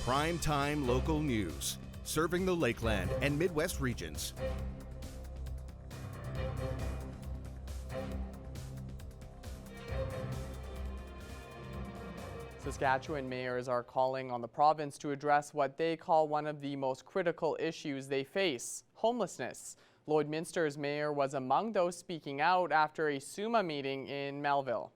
Prime Time Local News, serving the Lakeland and Midwest regions. Saskatchewan mayors are calling on the province to address what they call one of the most critical issues they face, homelessness. Lloydminster's mayor was among those speaking out after a SUMA meeting in Melville.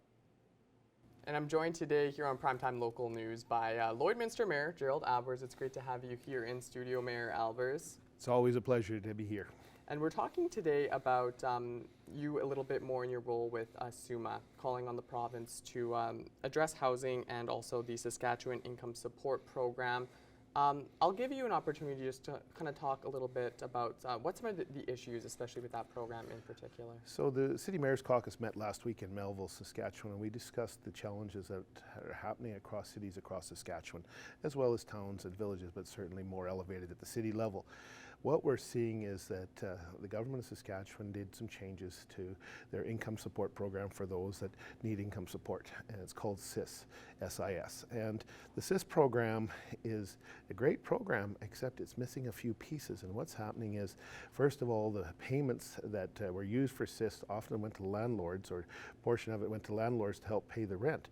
And I'm joined today here on Primetime Local News by Lloydminster Mayor Gerald Albers. It's great to have you here in studio, Mayor Albers. It's always a pleasure to be here. And we're talking today about you a little bit more in your role with SUMA, calling on the province to address housing and also the Saskatchewan Income Support Program. I'll give you an opportunity just to kind of talk a little bit about what some of the issues, especially with that program in particular. So the City Mayor's Caucus met last week in Melville, Saskatchewan, and we discussed the challenges that are happening across cities across Saskatchewan, as well as towns and villages, but certainly more elevated at the city level. What we're seeing is that the government of Saskatchewan did some changes to their income support program for those that need income support, and it's called SIS, S-I-S. And the SIS program is a great program, except it's missing a few pieces. And what's happening is, first of all, the payments that were used for SIS often went to landlords, or a portion of it went to landlords to help pay the rent.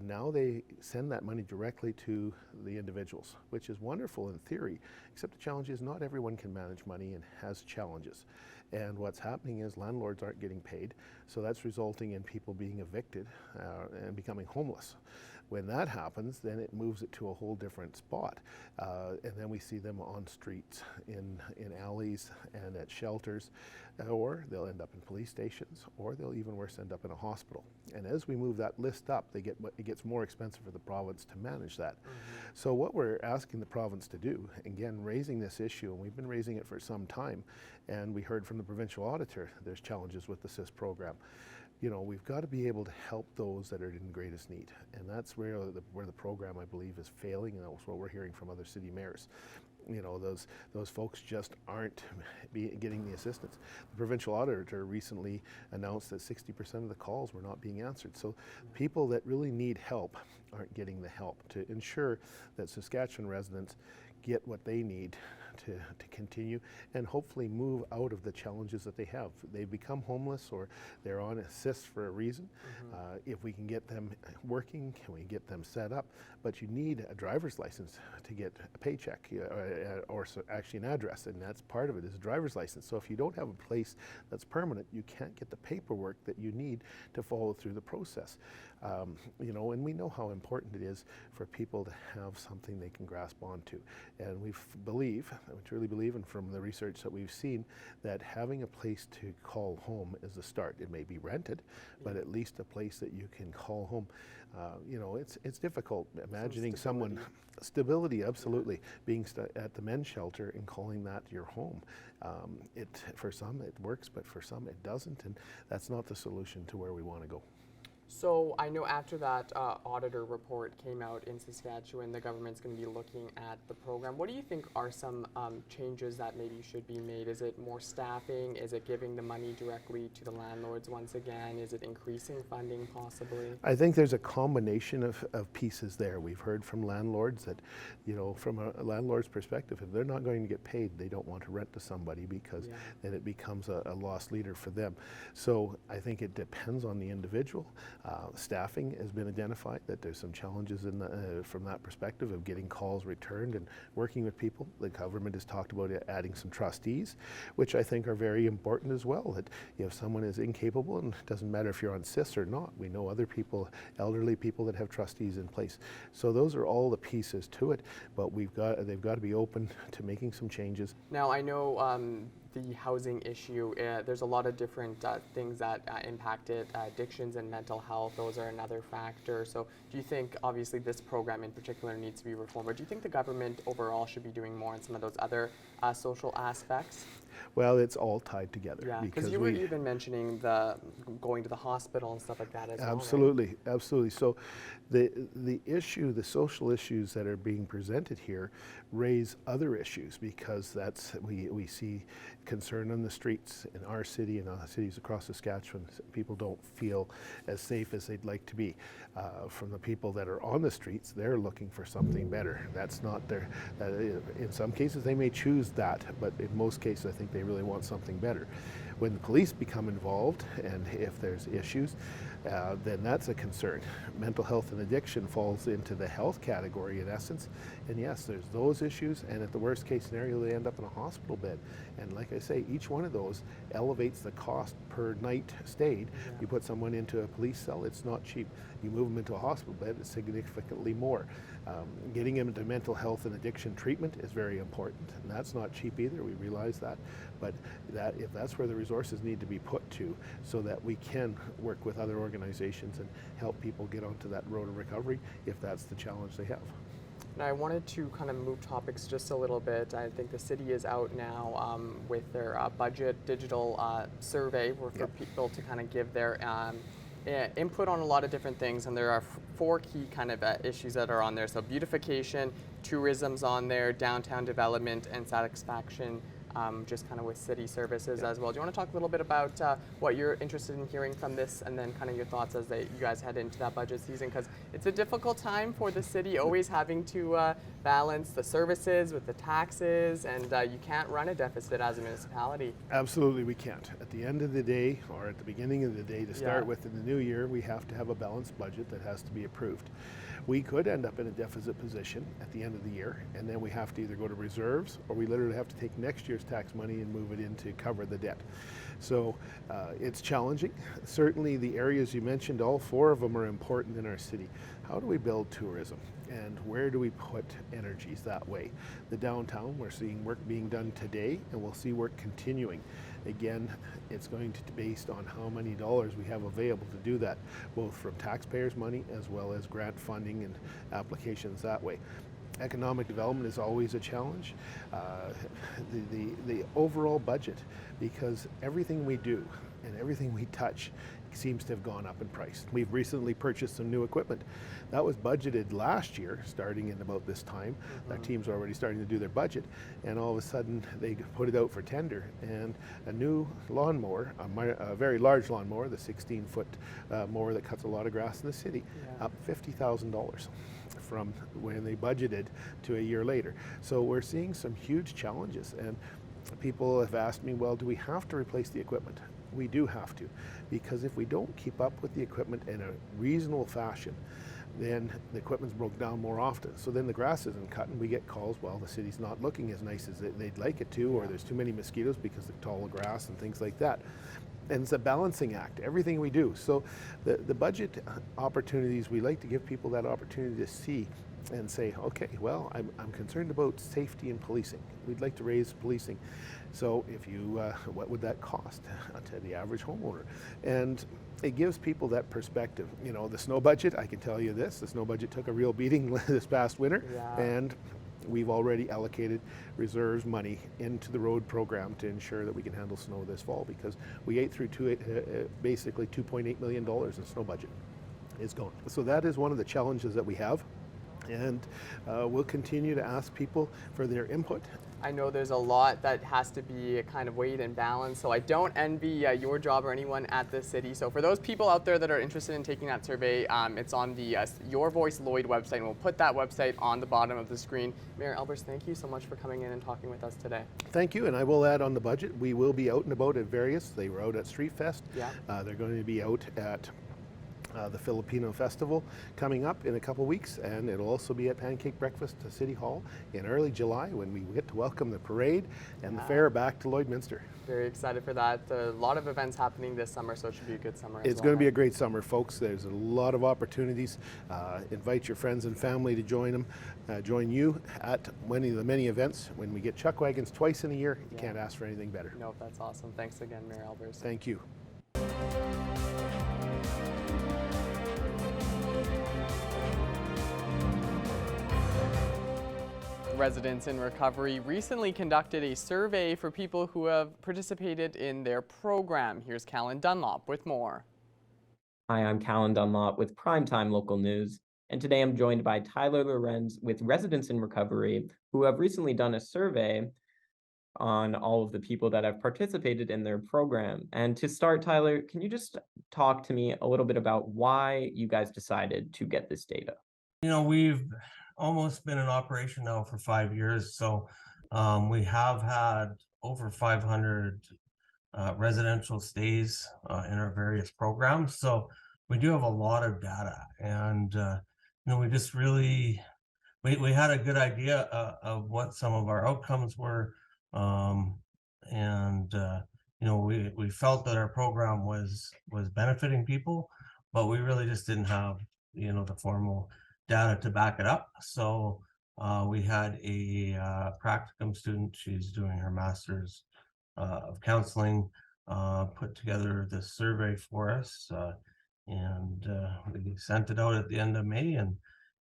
Now they send that money directly to the individuals, which is wonderful in theory, except the challenge is not everyone can manage money and has challenges. And what's happening is landlords aren't getting paid, so that's resulting in people being evicted and becoming homeless. When that happens, then it moves it to a whole different spot. And then we see them on streets, in alleys and at shelters, or they'll end up in police stations, or they'll even worse end up in a hospital. And as we move that list up, it gets more expensive for the province to manage that. Mm-hmm. So what we're asking the province to do, again, raising this issue, and we've been raising it for some time, and we heard from the provincial auditor, there's challenges with the SIS program. You know, we've got to be able to help those that are in greatest need, and that's where the program, I believe, is failing, and that's what we're hearing from other city mayors. You know, those folks just aren't getting the assistance. The provincial auditor recently announced that 60% of the calls were not being answered. So people that really need help aren't getting the help to ensure that Saskatchewan residents get what they need to continue and hopefully move out of the challenges that they have. They've become homeless or they're on SIS for a reason. Mm-hmm. If we can get them working, can we get them set up? But you need a driver's license to get a paycheck or actually an address, and that's part of it is a driver's license. So if you don't have a place that's permanent, you can't get the paperwork that you need to follow through the process. You know, and we know how important it is for people to have something they can grasp onto. And we truly believe, and from the research that we've seen, that having a place to call home is a start. It may be rented, but at least a place that you can call home. You know, it's difficult imagining someone, stability, absolutely, being at the men's shelter and calling that your home. For some it works, but for some it doesn't, and that's not the solution to where we want to go. So I know after that auditor report came out in Saskatchewan, the government's going to be looking at the program. What do you think are some changes that maybe should be made? Is it more staffing? Is it giving the money directly to the landlords once again? Is it increasing funding possibly? I think there's a combination of pieces there. We've heard from landlords that, you know, from a landlord's perspective, if they're not going to get paid, they don't want to rent to somebody because then it becomes a lost leader for them. So I think it depends on the individual. Staffing has been identified, that there's some challenges from that perspective of getting calls returned and working with people. The government has talked about adding some trustees, which I think are very important as well, that if someone is incapable, and it doesn't matter if you're on SIS or not, we know other people, elderly people that have trustees in place. So those are all the pieces to it, but they've got to be open to making some changes. Now I know the housing issue, there's a lot of different things that impact it. Addictions and mental health, those are another factor. So do you think, obviously this program in particular needs to be reformed, or do you think the government overall should be doing more on some of those other social aspects? Well, it's all tied together. Yeah, because you were even mentioning the going to the hospital and stuff like that as well. Absolutely, right? Absolutely. So the issue, the social issues that are being presented here raise other issues, because that's we see concern on the streets in our city and other cities across Saskatchewan. People don't feel as safe as they'd like to be. From the people that are on the streets, they're looking for something better. That's not their, in some cases they may choose that, but in most cases I think they really want something better. When the police become involved, and if there's issues, then that's a concern. Mental health and addiction falls into the health category in essence. And yes, there's those issues, and at the worst case scenario, they end up in a hospital bed. And like I say, each one of those elevates the cost per night stayed. Yeah. You put someone into a police cell, it's not cheap. You move them into a hospital bed, it's significantly more. Getting them into mental health and addiction treatment is very important, and that's not cheap either, we realize that. But if that's where the resources need to be put to, so that we can work with other organizations and help people get onto that road of recovery, if that's the challenge they have. Now, I wanted to kind of move topics just a little bit. I think the city is out now with their budget digital survey for people to kind of give their input on a lot of different things, and there are four key kind of issues that are on there. So beautification, tourism's on there, downtown development, and satisfaction just kind of with city services as well. Do you want to talk a little bit about what you're interested in hearing from this, and then kind of your thoughts as you guys head into that budget season? Because it's a difficult time for the city, always having to balance the services with the taxes, and you can't run a deficit as a municipality. Absolutely, we can't. At the end of the day, or at the beginning of the day, to start with in the new year, we have to have a balanced budget that has to be approved. We could end up in a deficit position at the end of the year, and then we have to either go to reserves, or we literally have to take next year's tax money and move it in to cover the debt. So it's challenging. Certainly the areas you mentioned, all four of them are important in our city. How do we build tourism, and where do we put energies that way? The downtown, we're seeing work being done today, and we'll see work continuing. Again, it's going to be based on how many dollars we have available to do that, both from taxpayers' money as well as grant funding and applications that way. Economic development is always a challenge. The overall budget, because everything we do and everything we touch seems to have gone up in price. We've recently purchased some new equipment. That was budgeted last year, starting in about this time. Our team's already starting to do their budget, and all of a sudden they put it out for tender, and a new lawnmower, a very large lawnmower, the 16-foot mower that cuts a lot of grass in the city, up $50,000 from when they budgeted to a year later. So we're seeing some huge challenges, and people have asked me, well, do we have to replace the equipment? We do have to, because if we don't keep up with the equipment in a reasonable fashion, then the equipment's broke down more often. So then the grass isn't cut, and we get calls, well, the city's not looking as nice as they'd like it to, or there's too many mosquitoes because of tall grass and things like that. And it's a balancing act, everything we do. So the budget opportunities, we like to give people that opportunity to see and say, okay, well, I'm concerned about safety and policing. We'd like to raise policing. So if you, what would that cost to the average homeowner? And it gives people that perspective. You know, the snow budget, I can tell you this, the snow budget took a real beating this past winter, and we've already allocated reserves money into the road program to ensure that we can handle snow this fall, because we ate through basically $2.8 million in snow budget is gone. So that is one of the challenges that we have. And we'll continue to ask people for their input. I know there's a lot that has to be kind of weighed and balanced, so I don't envy your job or anyone at the city. So for those people out there that are interested in taking that survey, it's on the Your Voice Lloyd website, and we'll put that website on the bottom of the screen. Mayor Albers, thank you so much for coming in and talking with us today. Thank you, and I will add on the budget, we will be out and about at various. They were out at Street Fest. Yeah. They're going to be out at the Filipino Festival coming up in a couple weeks, and it'll also be at Pancake Breakfast to City Hall in early July, when we get to welcome the parade and the fair back to Lloydminster. Very excited for that. A lot of events happening this summer, so it should be a good summer. It's going to be a great summer, folks. There's a lot of opportunities. Invite your friends and family to join them. Join you at one of the many events. When we get Chuck Wagons twice in a year, you can't ask for anything better. No, that's awesome. Thanks again, Mayor Albers. Thank you. Residents in Recovery recently conducted a survey for people who have participated in their program. Here's Callan Dunlop with more. Hi, I'm Callan Dunlop with Primetime Local News, and today I'm joined by Tyler Lorenz with Residents in Recovery, who have recently done a survey on all of the people that have participated in their program. And to start, Tyler, can you just talk to me a little bit about why you guys decided to get this data? We've almost been in operation now for 5 years, so we have had over 500 residential stays in our various programs. So we do have a lot of data, and we just really we had a good idea of what some of our outcomes were, and we felt that our program was benefiting people, but we really just didn't have the formal data to back it up. So we had a practicum student. She's doing her master's of counseling, put together this survey for us, and we sent it out at the end of May,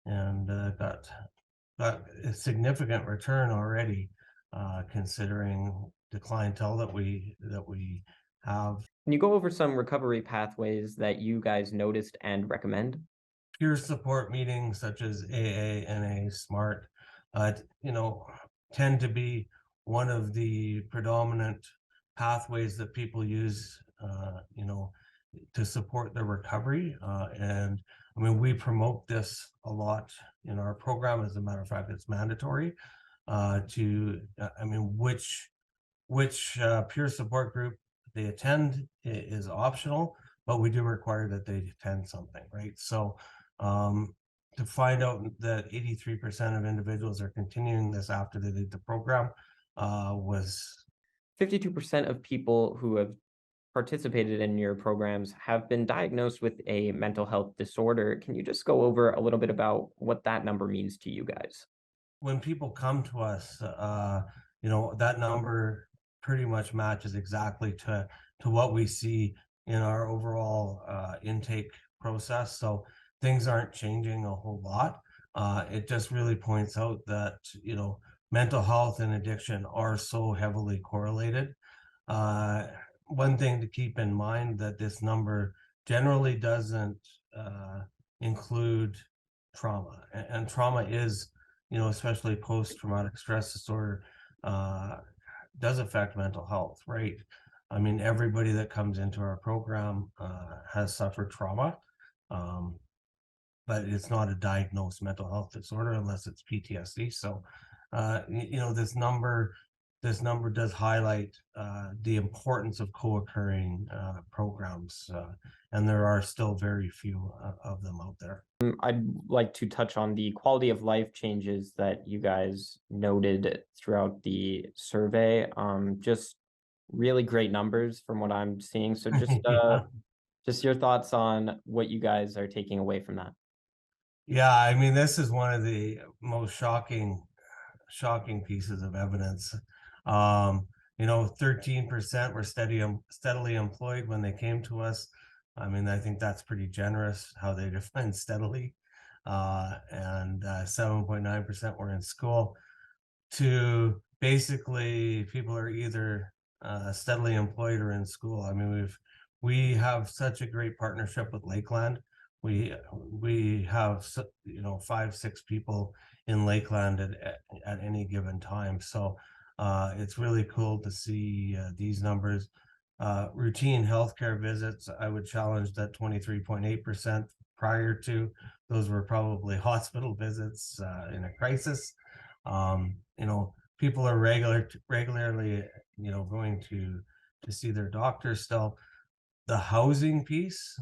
and got a significant return already, considering the clientele that we have. Can you go over some recovery pathways that you guys noticed and recommend? Peer support meetings such as AA, NA, SMART, tend to be one of the predominant pathways that people use, to support their recovery. And I mean, we promote this a lot in our program. As a matter of fact, it's mandatory which peer support group they attend is optional, but we do require that they attend something, right? So to find out that 83% of individuals are continuing this after they did the program was 52% of people who have participated in your programs have been diagnosed with a mental health disorder. Can you just go over a little bit about what that number means to you guys? When people come to us, that number pretty much matches exactly to what we see in our overall intake process. So things aren't changing a whole lot. It just really points out that, mental health and addiction are so heavily correlated. One thing to keep in mind that this number generally doesn't include trauma, and trauma is, especially post-traumatic stress disorder, does affect mental health, right? I mean, everybody that comes into our program has suffered trauma, but it's not a diagnosed mental health disorder unless it's PTSD. So, this number does highlight the importance of co-occurring programs, and there are still very few of them out there. I'd like to touch on the quality of life changes that you guys noted throughout the survey. Just really great numbers from what I'm seeing. So just just your thoughts on what you guys are taking away from that. Yeah, I mean, this is one of the most shocking pieces of evidence. 13% were steadily employed when they came to us. I mean, I think that's pretty generous how they define steadily. And 7.9% were in school. To basically, people are either steadily employed or in school. I mean, we have such a great partnership with Lakeland. We have 5-6 people in Lakeland at any given time. So it's really cool to see these numbers. Routine healthcare visits, I would challenge that 23.8%. Prior to those were probably hospital visits in a crisis. People are regularly going to see their doctor still. The housing piece,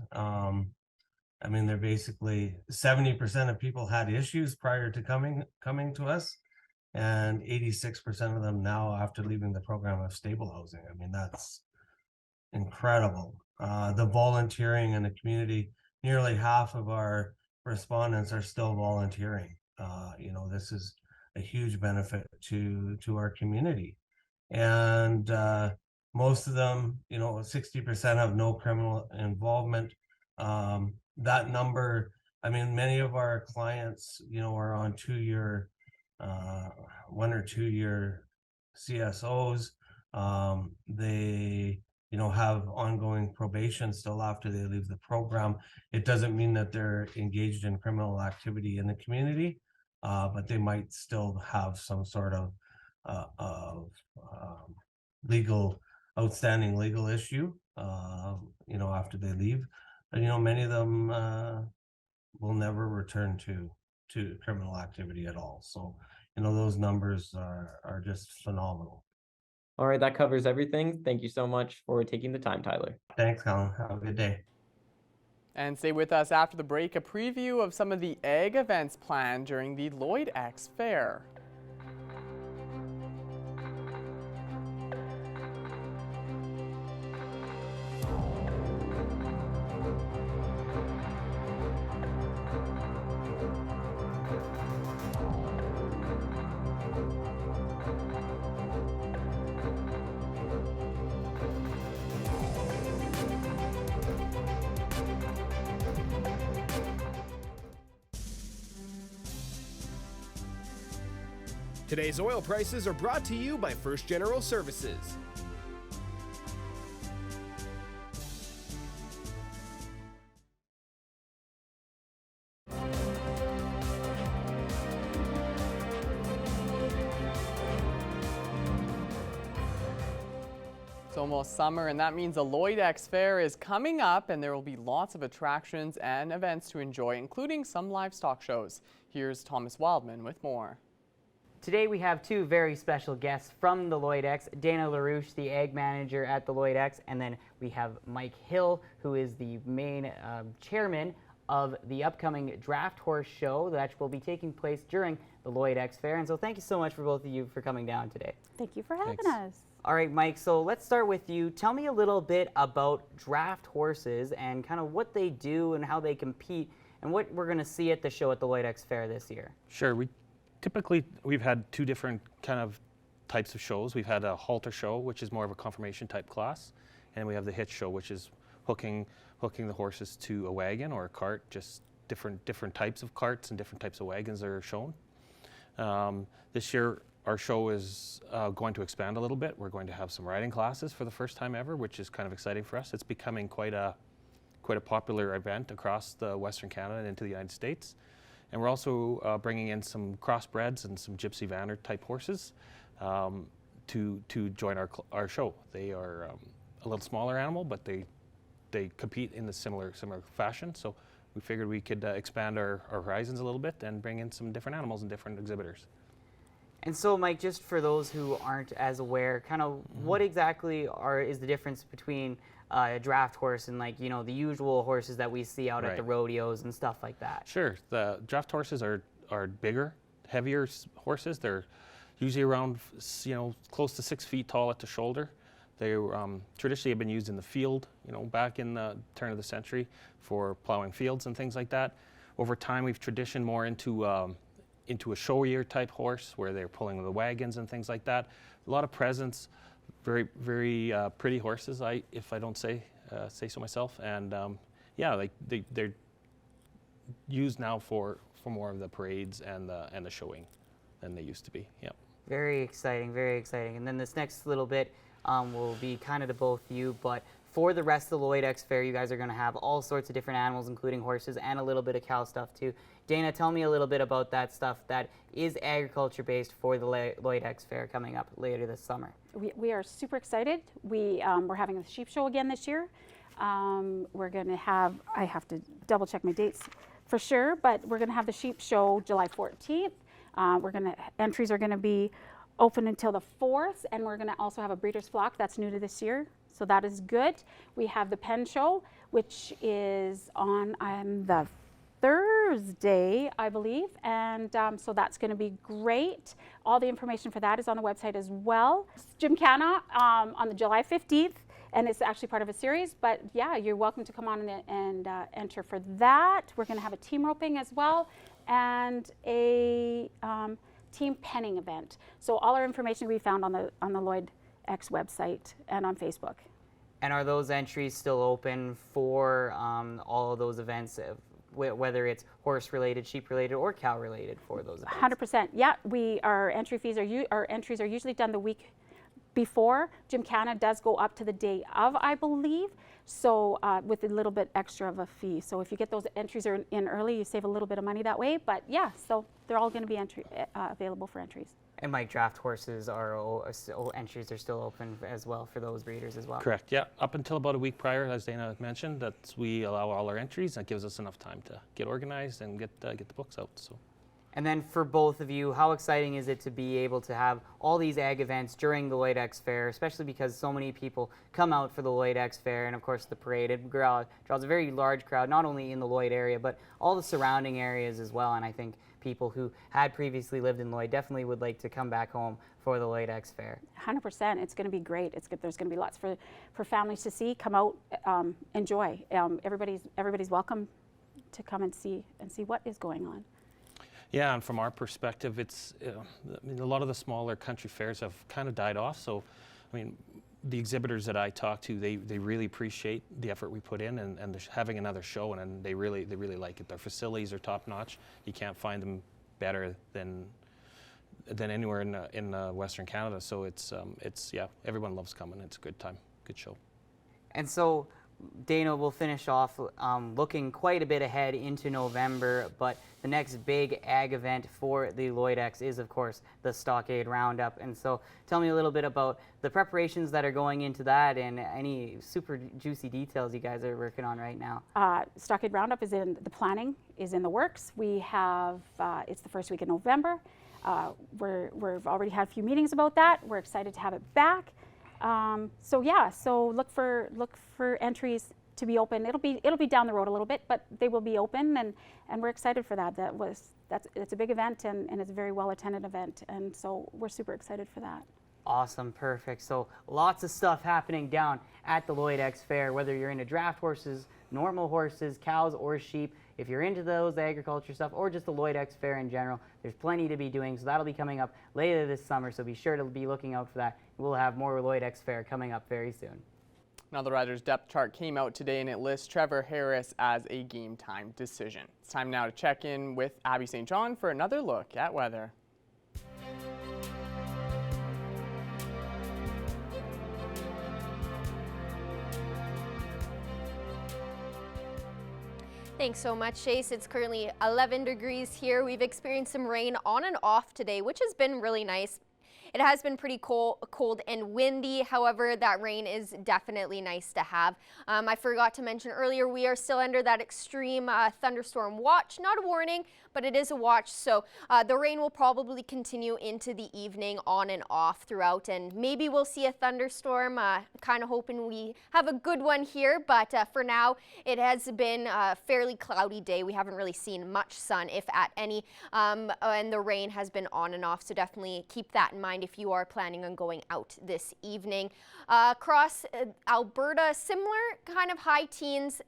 I mean, they're basically 70% of people had issues prior to coming to us, and 86% of them now, after leaving the program, have stable housing. I mean, that's incredible. The volunteering in the community, nearly half of our respondents are still volunteering. This is a huge benefit to our community, and most of them, 60% have no criminal involvement. That number, I mean, many of our clients, are on 2-year 1 or 2 year CSOs. They, have ongoing probation still after they leave the program. It doesn't mean that they're engaged in criminal activity in the community, but they might still have some sort of outstanding legal issue, after they leave. And, many of them will never return to criminal activity at all. So, those numbers are just phenomenal. All right, that covers everything. Thank you so much for taking the time, Tyler. Thanks, Colin. Have a good day. And stay with us after the break, a preview of some of the ag events planned during the Lloyd X Fair. Today's oil prices are brought to you by First General Services. It's almost summer, and that means the Lloyd X Fair is coming up, and there will be lots of attractions and events to enjoy, including some livestock shows. Here's Thomas Wildman with more. Today we have two very special guests from the Lloyd X, Dana LaRouche, the ag manager at the Lloyd X, and then we have Mike Hill, who is the main chairman of the upcoming draft horse show that will be taking place during the Lloyd X Fair. And so thank you so much for both of you for coming down today. Thank you for having us. All right, Mike, so let's start with you. Tell me a little bit about draft horses and kind of what they do and how they compete and what we're going to see at the show at the Lloyd X Fair this year. Sure. Typically, we've had two different kind of types of shows. We've had a halter show, which is more of a conformation type class, and we have the hitch show, which is hooking the horses to a wagon or a cart. Just different types of carts and different types of wagons that are shown. This year, our show is going to expand a little bit. We're going to have some riding classes for the first time ever, which is kind of exciting for us. It's becoming quite a popular event across the Western Canada and into the United States. And we're also bringing in some crossbreds and some Gypsy Vanner type horses to join our show. They are a little smaller animal, but they compete in the similar fashion. So we figured we could expand our horizons a little bit and bring in some different animals and different exhibitors. And so, Mike, just for those who aren't as aware, kind of what exactly is the difference between a draft horse and the usual horses that we see out at the rodeos and stuff like that? Sure. The draft horses are bigger, heavier horses. They're usually around, close to 6 feet tall at the shoulder. They traditionally have been used in the field, back in the turn of the century for plowing fields and things like that. Over time, we've transitioned more into a showier type horse where they're pulling the wagons and things like that. A lot of presence. Very, very pretty horses, if I don't say so myself, and they're used now for more of the parades and the showing than they used to be. Yeah. Very exciting, very exciting. And then this next little bit will be kind of to both of you, but for the rest of the Lloyd X Fair, you guys are going to have all sorts of different animals, including horses and a little bit of cow stuff too. Dana, tell me a little bit about that stuff that is agriculture based for the Lloyd X Fair coming up later this summer. We are super excited. We're having a sheep show again this year. We're going to have, I have to double check my dates for sure, but we're going to have the sheep show July 14th. Entries are going to be open until the 4th, and we're going to also have a breeder's flock that's new to this year. So that is good. We have the pen show, which is on the Thursday, I believe, and so that's going to be great. All the information for that is on the website as well. Gymkhana on the July 15th, and it's actually part of a series, but yeah, you're welcome to come on and enter for that. We're going to have a team roping as well, and a team penning event. So all our information we found on the Lloyd X website and on Facebook. And are those entries still open for all of those events whether it's horse related, sheep related, or cow related for those events? 100%. Yeah, our entry fees our entries are usually done the week before. Gymkhana does go up to the day of, I believe, so with a little bit extra of a fee. So if you get those entries in early, you save a little bit of money that way. But yeah, so they're all going to be available for entries. And Mike, draft horses entries are still open as well for those breeders as well? Correct, yeah. Up until about a week prior, as Dana mentioned, we allow all our entries. That gives us enough time to get organized and get the books out. So. And then for both of you, how exciting is it to be able to have all these ag events during the Lloyd-Ex Fair, especially because so many people come out for the Lloyd-Ex Fair and, of course, the parade. It draws a very large crowd, not only in the Lloyd area, but all the surrounding areas as well. And I think people who had previously lived in Lloyd definitely would like to come back home for the Lloyd-Ex Fair. 100%. It's going to be great. There's going to be lots for families to see, come out, enjoy. Everybody's welcome to come and see what is going on. Yeah, and from our perspective, it's a lot of the smaller country fairs have kind of died off. So, I mean, the exhibitors that I talk to, they really appreciate the effort we put in, and having another show, and they really like it. Their facilities are top notch. You can't find them better than anywhere in Western Canada. So it's yeah, everyone loves coming. It's a good time, good show. And so, Dana, we'll finish off looking quite a bit ahead into November, but the next big ag event for the Lloyd-Ex is, of course, the Stockade Roundup. And so tell me a little bit about the preparations that are going into that and any super juicy details you guys are working on right now. Stockade Roundup is in the planning, is in the works. We have, it's the first week of November. We've already had a few meetings about that. We're excited to have it back. So yeah, so look for entries to be open. It'll be down the road a little bit, but they will be open, and we're excited for that. It's a big event, and it's a very well attended event, and so we're super excited for that. Awesome, perfect. So lots of stuff happening down at the Lloyd-Ex Fair, whether you're into draft horses, normal horses, cows, or sheep. If you're into those agriculture stuff or just the Lloyd-Ex Fair in general, there's plenty to be doing. So that'll be coming up later this summer. So be sure to be looking out for that. We'll have more Lloyd-Ex Fair coming up very soon. Now the Riders' depth chart came out today, and it lists Trevor Harris as a game time decision. It's time now to check in with Abby St. John for another look at weather. Thanks so much, Chase. It's currently 11 degrees here. We've experienced some rain on and off today, which has been really nice. It has been pretty cold and windy. However, that rain is definitely nice to have. I forgot to mention earlier, we are still under that extreme thunderstorm watch. Not a warning, but it is a watch. So the rain will probably continue into the evening on and off throughout. And maybe we'll see a thunderstorm. Kind of hoping we have a good one here. But for now, it has been a fairly cloudy day. We haven't really seen much sun, if at any. And the rain has been on and off. So definitely keep that in mind if you are planning on going out this evening. Across Alberta, similar kind of high teens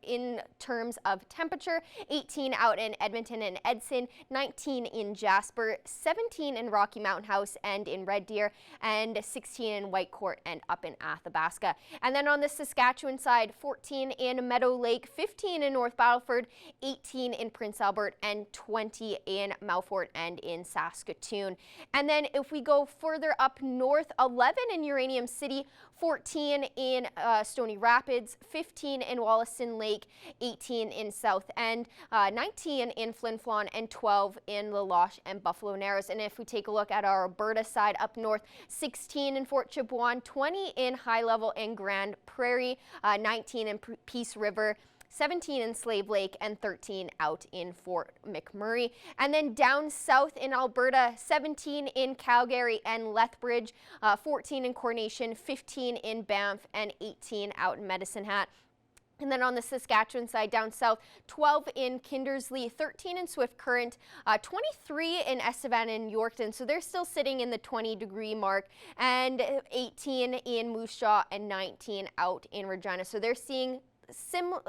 in terms of temperature. 18 out in Edmonton and Edson, 19 in Jasper, 17 in Rocky Mountain House and in Red Deer, and 16 in Whitecourt and up in Athabasca. And then on the Saskatchewan side, 14 in Meadow Lake, 15 in North Battleford, 18 in Prince Albert, and 20 in Melfort and in Saskatoon. And then if we go further up north, 11 in Uranium City, 14 in Stony Rapids, 15 in Wollaston Lake, 18 in South End, 19 in Flin Flon, and 12 in La Loche and Buffalo Narrows. And if we take a look at our Alberta side up north, 16 in Fort Chipewyan, 20 in High Level and Grand Prairie, 19 in Peace River, 17 in Slave Lake, and 13 out in Fort McMurray. And then down south in Alberta, 17 in Calgary and Lethbridge, 14 in Coronation, 15 in Banff, and 18 out in Medicine Hat. And then on the Saskatchewan side down south, 12 in Kindersley, 13 in Swift Current, 23 in Estevan and Yorkton. So they're still sitting in the 20-degree mark, and 18 in Moose Jaw and 19 out in Regina. So they're seeing similar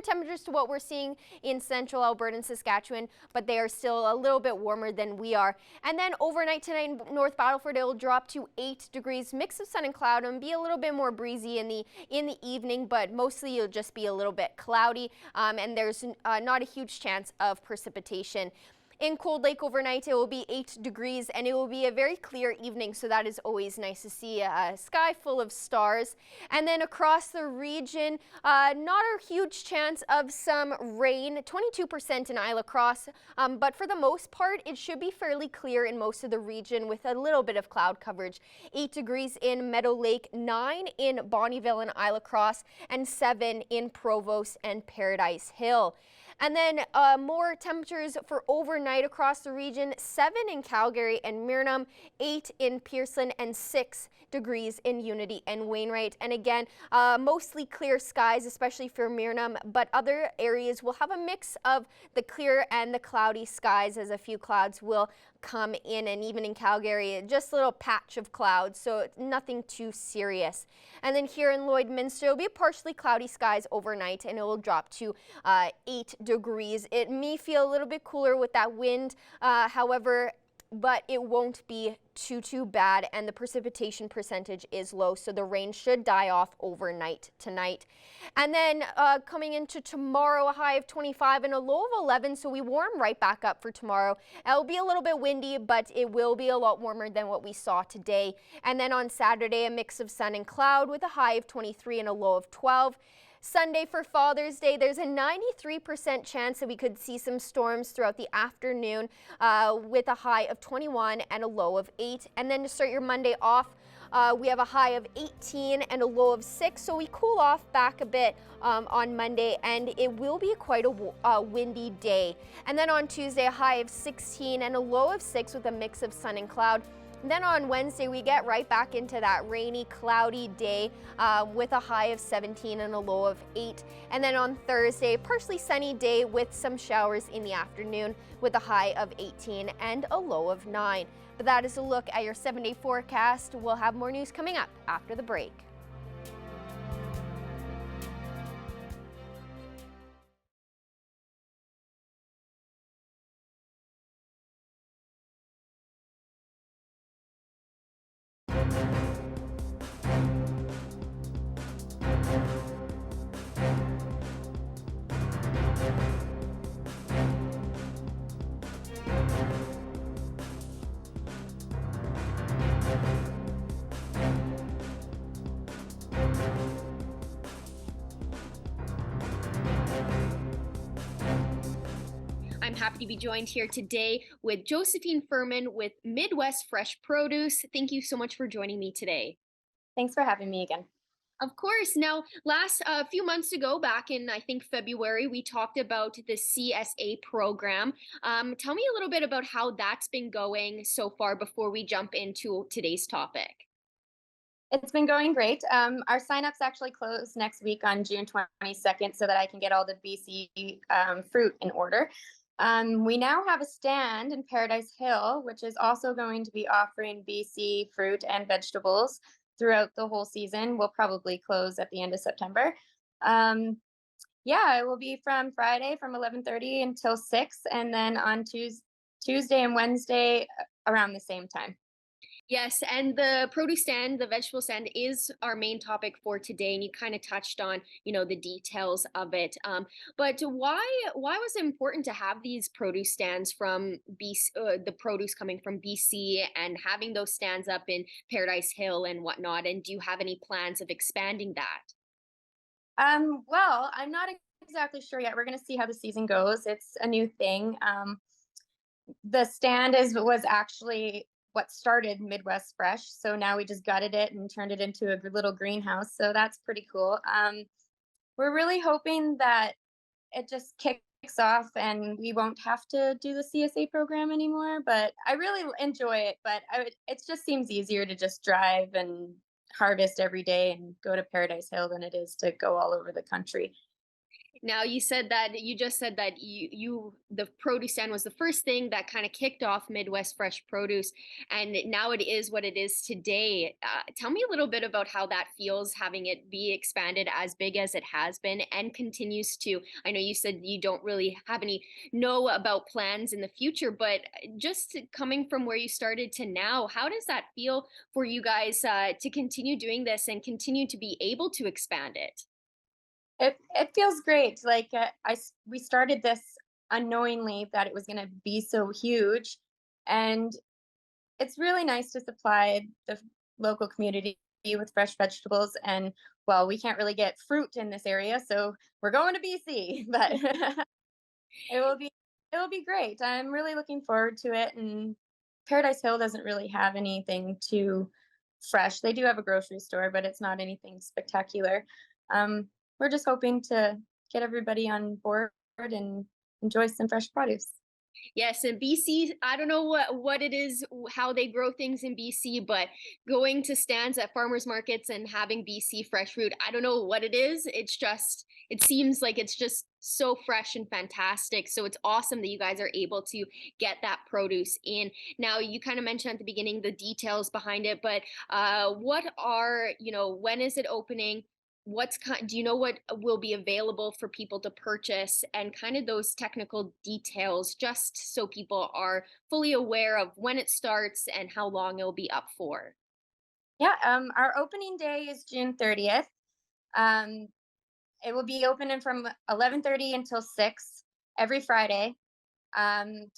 temperatures to what we're seeing in central Alberta and Saskatchewan, but they are still a little bit warmer than we are. And then overnight tonight in North Battleford, it will drop to 8 degrees, mix of sun and cloud, and be a little bit more breezy in the evening, but mostly it'll just be a little bit cloudy, and there's not a huge chance of precipitation. In Cold Lake overnight, it will be 8 degrees and it will be a very clear evening, so that is always nice to see, a sky full of stars. And then across the region, not a huge chance of some rain, 22% in Isla Crosse, but for the most part, it should be fairly clear in most of the region with a little bit of cloud coverage. 8 degrees in Meadow Lake, 9 in Bonnyville and Isla Crosse, and 7 in Provost and Paradise Hill. And then more temperatures for overnight across the region, 7 in Calgary and Mirnam, 8 in Pearson, and 6 degrees in Unity and Wainwright. And again, mostly clear skies, especially for Mirnam, but other areas will have a mix of the clear and the cloudy skies, as a few clouds will come in, and even in Calgary, just a little patch of clouds, so nothing too serious. And then here in Lloydminster, it'll be partially cloudy skies overnight, and it will drop to 8 degrees. It may feel a little bit cooler with that wind, however, but it won't be too bad, and the precipitation percentage is low, so the rain should die off overnight tonight. And then coming into tomorrow, a high of 25 and a low of 11, so we warm right back up for tomorrow. It'll be a little bit windy, but it will be a lot warmer than what we saw today. And then on Saturday, a mix of sun and cloud with a high of 23 and a low of 12. Sunday for Father's Day, there's a 93% chance that we could see some storms throughout the afternoon with a high of 21 and a low of 8. And then to start your Monday off, we have a high of 18 and a low of 6, so we cool off back a bit on Monday, and it will be quite a windy day. And then on Tuesday, a high of 16 and a low of 6 with a mix of sun and cloud. And then on Wednesday, we get right back into that rainy, cloudy day with a high of 17 and a low of 8. And then on Thursday, partially sunny day with some showers in the afternoon with a high of 18 and a low of 9. But that is a look at your 7-day forecast. We'll have more news coming up after the break. I'm happy to be joined here today with Josephine Furman with Midwest Fresh Produce. Thank you so much for joining me today. Thanks for having me again. Of course. Now, a few months ago, back in, I think, February, we talked about the CSA program. Tell me a little bit about how that's been going so far before we jump into today's topic. It's been going great. Our signups actually close next week on June 22nd so that I can get all the BC fruit in order. We now have a stand in Paradise Hill, which is also going to be offering BC fruit and vegetables throughout the whole season. We'll probably close at the end of September. It will be from Friday from 11:30 until 6, and then on Tuesday and Wednesday around the same time. Yes, and the produce stand, the vegetable stand is our main topic for today, and you kind of touched on, the details of it. But why was it important to have these produce stands from BC, the produce coming from BC, and having those stands up in Paradise Hill and whatnot? And do you have any plans of expanding that? Well, I'm not exactly sure yet. We're going to see how the season goes. It's a new thing. The stand was actually what started Midwest Fresh. So now we just gutted it and turned it into a little greenhouse. So that's pretty cool. We're really hoping that it just kicks off and we won't have to do the CSA program anymore. But I really enjoy it. But it just seems easier to just drive and harvest every day and go to Paradise Hill than it is to go all over the country. Now you just said that the produce stand was the first thing that kind of kicked off Midwest Fresh Produce, and now it is what it is today. Tell me a little bit about how that feels, having it be expanded as big as it has been and continues to. I know you said you don't really have any know about plans in the future, but just coming from where you started to now, how does that feel for you guys to continue doing this and continue to be able to expand it? It feels great. Like we started this unknowingly that it was going to be so huge, and it's really nice to supply the local community with fresh vegetables. And well, we can't really get fruit in this area, so we're going to BC, but it will be it will be great. I'm really looking forward to it. And Paradise Hill doesn't really have anything too fresh. They do have a grocery store, but it's not anything spectacular. Um, we're just hoping to get everybody on board and enjoy some fresh produce. Yes, in BC, I don't know what it is, how they grow things in BC, but going to stands at farmers markets and having BC fresh fruit, I don't know what it is. It seems like it's just so fresh and fantastic. So it's awesome that you guys are able to get that produce in. Now, you kind of mentioned at the beginning the details behind it, but when is it opening? Do you know what will be available for people to purchase, and kind of those technical details, just so people are fully aware of when it starts and how long it'll be up for? Yeah, our opening day is June 30th. Um, it will be open from 11:30 until 6 every Friday.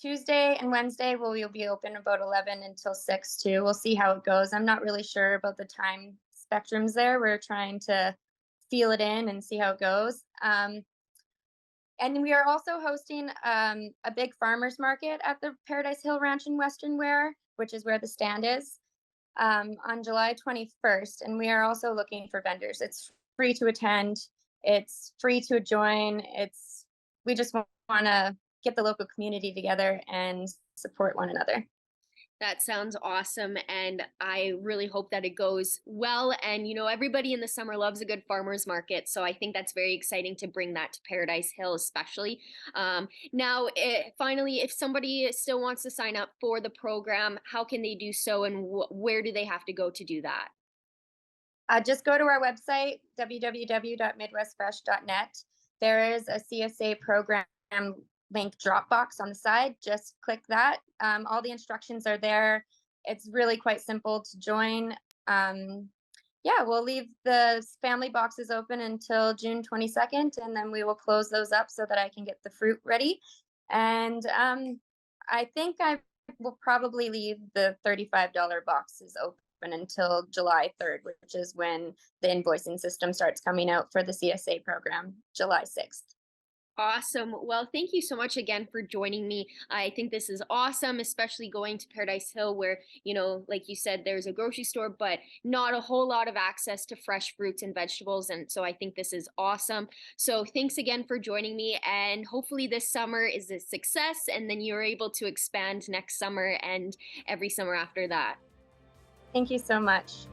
Tuesday and Wednesday we'll be open about 11 until 6 too. We'll see how it goes. I'm not really sure about the time spectrums there. We're trying to feel it in and see how it goes. And we are also hosting a big farmers market at the Paradise Hill Ranch in Western Ware, which is where the stand is, on July 21st. And we are also looking for vendors. It's free to attend. It's free to join. We just want to get the local community together and support one another. That sounds awesome. And I really hope that it goes well. And, everybody in the summer loves a good farmer's market. So I think that's very exciting to bring that to Paradise Hill, especially. Now, finally, if somebody still wants to sign up for the program, how can they do so, and where do they have to go to do that? Just go to our website, www.midwestfresh.net. There is a CSA program link Dropbox on the side. Just click that. All the instructions are there. It's really quite simple to join. We'll leave the family boxes open until June 22nd, and then we will close those up so that I can get the fruit ready. And I think I will probably leave the $35 boxes open until July 3rd, which is when the invoicing system starts coming out for the CSA program, July 6th. Awesome. Well, thank you so much again for joining me. I think this is awesome, especially going to Paradise Hill where, like you said, there's a grocery store, but not a whole lot of access to fresh fruits and vegetables. And so I think this is awesome. So thanks again for joining me. And hopefully this summer is a success, and then you're able to expand next summer and every summer after that. Thank you so much.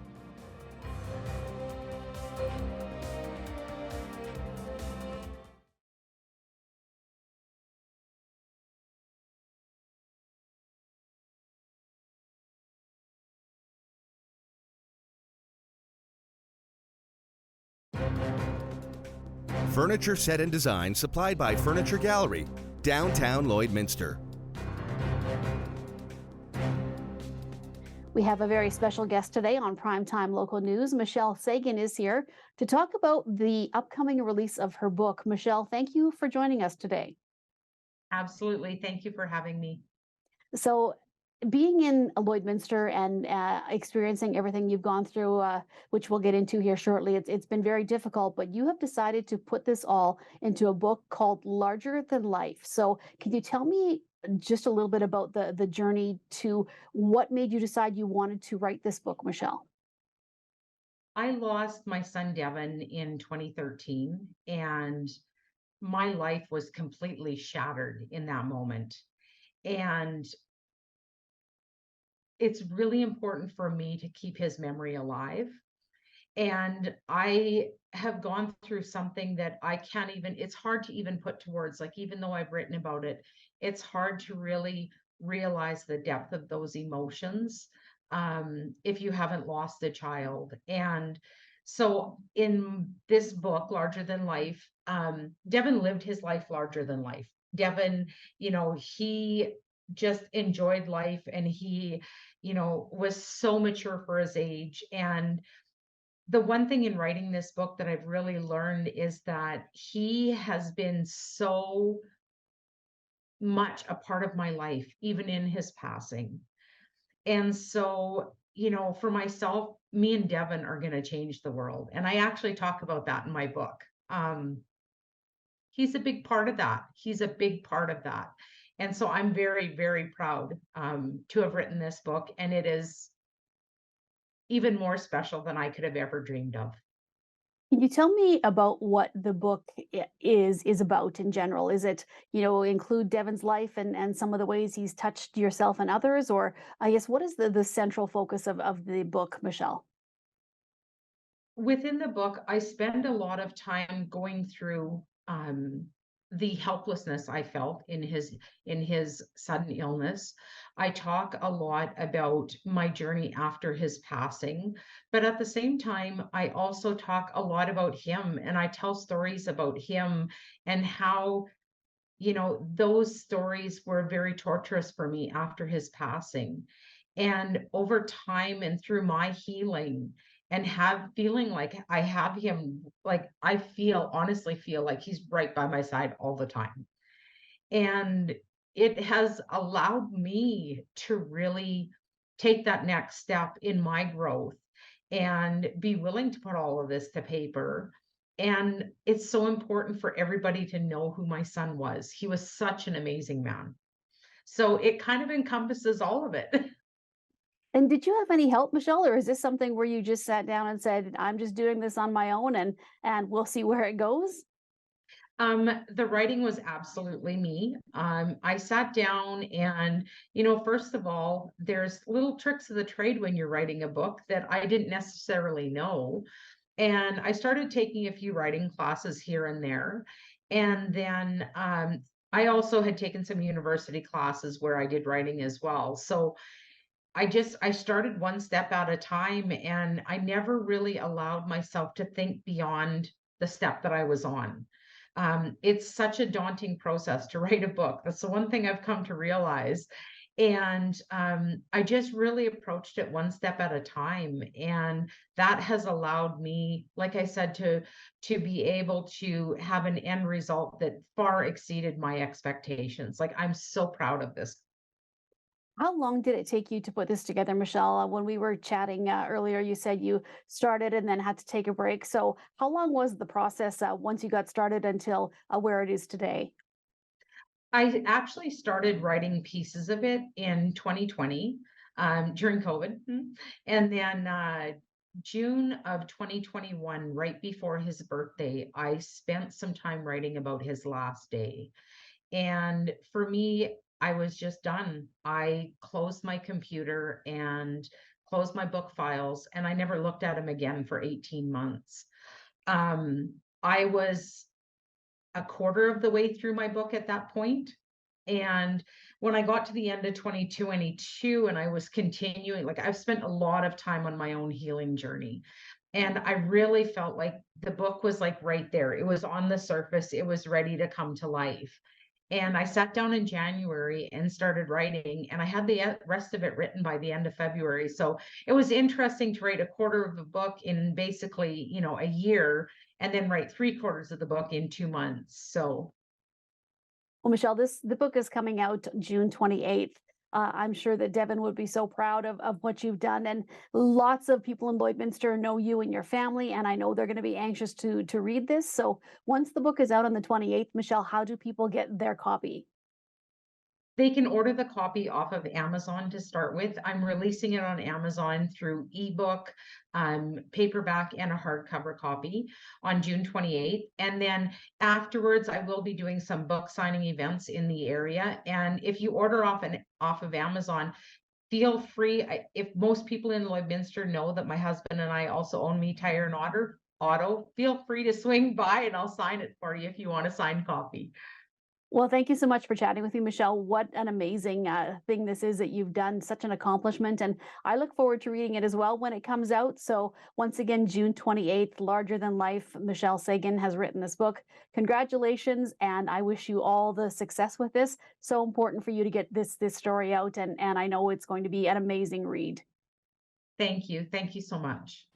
Furniture set and design supplied by Furniture Gallery, downtown Lloydminster. We have a very special guest today on Primetime Local News. Michelle Sagan is here to talk about the upcoming release of her book. Michelle, thank you for joining us today. Absolutely. Thank you for having me. So, being in Lloydminster and experiencing everything you've gone through, which we'll get into here shortly, it's been very difficult, but you have decided to put this all into a book called Larger Than Life. So can you tell me just a little bit about the journey to what made you decide you wanted to write this book, Michelle? I lost my son Devin in 2013, and my life was completely shattered in that moment. And it's really important for me to keep his memory alive. And I have gone through something that I can't even, it's hard to even put to words. Like, even though I've written about it, it's hard to really realize the depth of those emotions if you haven't lost a child. And so in this book, Larger Than Life, Devin lived his life larger than life. Devin, he just enjoyed life, and he, was so mature for his age. And the one thing in writing this book that I've really learned is that he has been so much a part of my life, even in his passing. And so, for myself, me and Devin are going to change the world. And I actually talk about that in my book. He's a big part of that. He's a big part of that. And so I'm very, very proud to have written this book. And it is even more special than I could have ever dreamed of. Can you tell me about what the book is about in general? Is it, include Devin's life and some of the ways he's touched yourself and others? Or I guess, what is the central focus of the book, Michelle? Within the book, I spend a lot of time going through the helplessness I felt in his sudden illness. I talk a lot about my journey after his passing, but at the same time, I also talk a lot about him, and I tell stories about him and how, those stories were very torturous for me after his passing. And over time and through my healing, and feeling like I have him, like I honestly feel like he's right by my side all the time. And it has allowed me to really take that next step in my growth and be willing to put all of this to paper. And it's so important for everybody to know who my son was. He was such an amazing man. So it kind of encompasses all of it. And did you have any help, Michelle, or is this something where you just sat down and said, I'm just doing this on my own and we'll see where it goes? The writing was absolutely me. I sat down and, first of all, there's little tricks of the trade when you're writing a book that I didn't necessarily know. And I started taking a few writing classes here and there. And then I also had taken some university classes where I did writing as well. So I started one step at a time, and I never really allowed myself to think beyond the step that I was on. It's such a daunting process to write a book. That's the one thing I've come to realize. And I just really approached it one step at a time. And that has allowed me, like I said, to be able to have an end result that far exceeded my expectations. Like, I'm so proud of this. How long did it take you to put this together, Michelle? When we were chatting earlier, you said you started and then had to take a break. So how long was the process once you got started until where it is today? I actually started writing pieces of it in 2020 during COVID. And then June of 2021, right before his birthday, I spent some time writing about his last day. And for me, I was just done. I closed my computer and closed my book files, and I never looked at them again for 18 months. I was a quarter of the way through my book at that point. And when I got to the end of 2022 and I was continuing, like, I've spent a lot of time on my own healing journey. And I really felt like the book was like right there. It was on the surface. It was ready to come to life. And I sat down in January and started writing, and I had the rest of it written by the end of February. So it was interesting to write a quarter of a book in basically, a year, and then write 3/4 of the book in 2 months. So. Well, Michelle, the book is coming out June 28th. I'm sure that Devin would be so proud of what you've done, and lots of people in Lloydminster know you and your family, and I know they're going to be anxious to read this. So once the book is out on the 28th, Michelle, how do people get their copy? They can order the copy off of Amazon to start with. I'm releasing it on Amazon through ebook, paperback, and a hardcover copy on June 28th. And then afterwards, I will be doing some book signing events in the area. And if you order off of Amazon, feel free. If most people in Lloydminster know that my husband and I also own Me Tire and Auto, feel free to swing by and I'll sign it for you if you want a signed copy. Well, thank you so much for chatting with me, Michelle. What an amazing thing this is that you've done, such an accomplishment. And I look forward to reading it as well when it comes out. So once again, June 28th, Larger Than Life, Michelle Sagan has written this book. Congratulations, and I wish you all the success with this. So important for you to get this story out, and I know it's going to be an amazing read. Thank you. Thank you so much.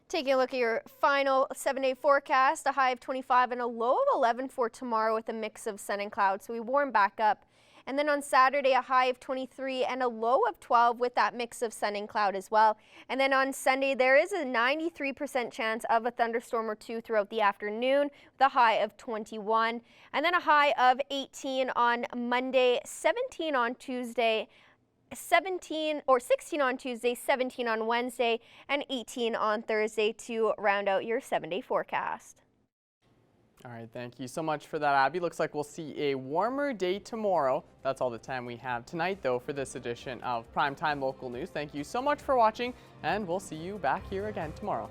Taking a look at your final 7-day forecast, a high of 25 and a low of 11 for tomorrow with a mix of sun and clouds. So we warm back up. And then on Saturday, a high of 23 and a low of 12 with that mix of sun and cloud as well. And then on Sunday, there is a 93% chance of a thunderstorm or two throughout the afternoon with a high of 21. And then a high of 18 on Monday, 17 on Tuesday, 16 on Tuesday, 17 on Wednesday, and 18 on Thursday to round out your 7-day forecast. All right, thank you so much for that, Abby. Looks like we'll see a warmer day tomorrow. That's all the time we have tonight, though, for this edition of Primetime Local News. Thank you so much for watching, and we'll see you back here again tomorrow.